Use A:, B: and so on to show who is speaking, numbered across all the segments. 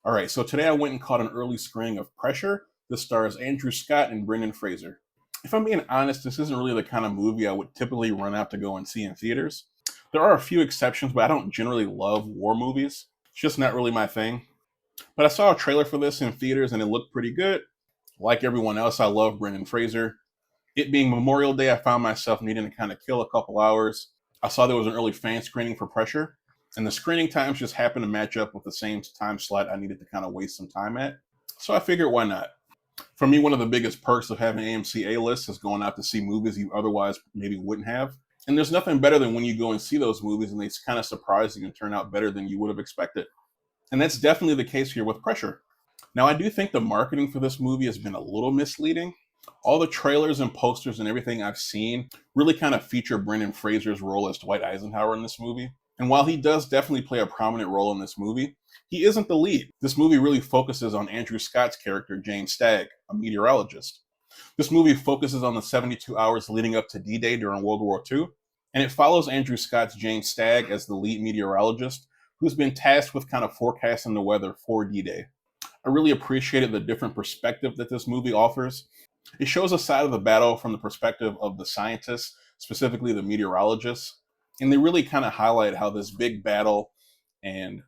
A: All right, so today I went and caught an early screening of Pressure. This stars Andrew Scott and Brendan Fraser. If I'm being honest, this isn't really the kind of movie I would typically run out to go and see in theaters. There are a few exceptions, but I don't generally love war movies. It's just not really my thing. But I saw a trailer for this in theaters and it looked pretty good. Like everyone else, I love Brendan Fraser. It being Memorial Day, I found myself needing to kind of kill a couple hours. I saw there was an early fan screening for Pressure, and the screening times just happened to match up with the same time slot I needed to kind of waste some time at. So I figured, why not? For me, one of the biggest perks of having AMC A list is going out to see movies you otherwise maybe wouldn't have. And there's nothing better than when you go and see those movies and they kind of surprise you and turn out better than you would have expected. And that's definitely the case here with Pressure. Now, I do think the marketing for this movie has been a little misleading. All the trailers and posters and everything I've seen really kind of feature Brendan Fraser's role as Dwight Eisenhower in this movie. And while he does definitely play a prominent role in this movie, he isn't the lead. This movie really focuses on Andrew Scott's character, James Stagg, a meteorologist. This movie focuses on the 72 hours leading up to D-Day during World War II, and it follows Andrew Scott's James Stagg as the lead meteorologist who's been tasked with kind of forecasting the weather for D-Day. I really appreciated the different perspective that this movie offers. It shows a side of the battle from the perspective of the scientists, specifically the meteorologists, and they really kind of highlight how this big battle and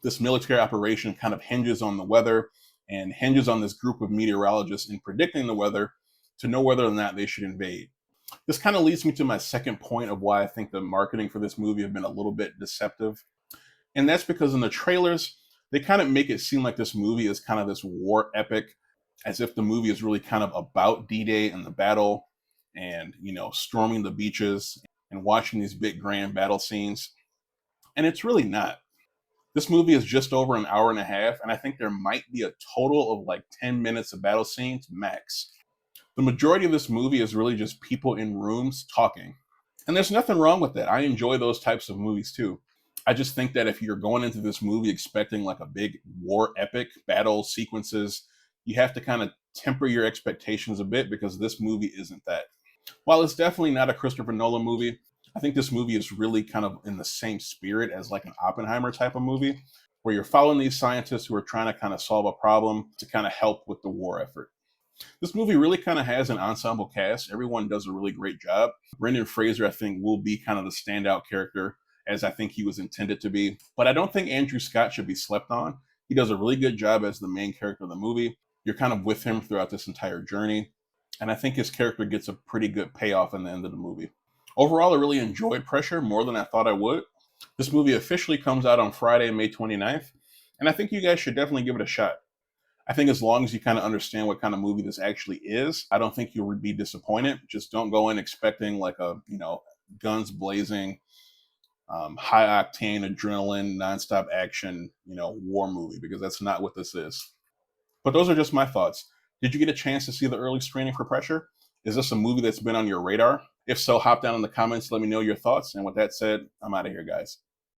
A: this military operation kind of hinges on the weather and hinges on this group of meteorologists in predicting the weather to know whether or not they should invade. This kind of leads me to my second point of why I think the marketing for this movie have been a little bit deceptive. And that's because in the trailers, they kind of make it seem like this movie is kind of this war epic, as if the movie is really kind of about D-Day and the battle and, storming the beaches and watching these big grand battle scenes. And it's really not. This movie is just over an hour and a half, and I think there might be a total of like 10 minutes of battle scenes max. The majority of this movie is really just people in rooms talking. And there's nothing wrong with that. I enjoy those types of movies too. I just think that if you're going into this movie expecting like a big war epic, battle sequences, you have to kind of temper your expectations a bit because this movie isn't that. While it's definitely not a Christopher Nolan movie, I think this movie is really kind of in the same spirit as like an Oppenheimer type of movie, where you're following these scientists who are trying to kind of solve a problem to kind of help with the war effort. This movie really kind of has an ensemble cast. Everyone does a really great job. Brendan Fraser, I think, will be kind of the standout character, as I think he was intended to be. But I don't think Andrew Scott should be slept on. He does a really good job as the main character of the movie. You're kind of with him throughout this entire journey. And I think his character gets a pretty good payoff in the end of the movie. Overall, I really enjoyed Pressure more than I thought I would. This movie officially comes out on Friday, May 29th. And I think you guys should definitely give it a shot. I think as long as you kind of understand what kind of movie this actually is, I don't think you'll be disappointed. Just don't go in expecting like a, guns blazing, high octane, adrenaline, nonstop action, war movie, because that's not what this is. But those are just my thoughts. Did you get a chance to see the early screening for Pressure? Is this a movie that's been on your radar? If so, hop down in the comments, let me know your thoughts. And with that said, I'm out of here, guys.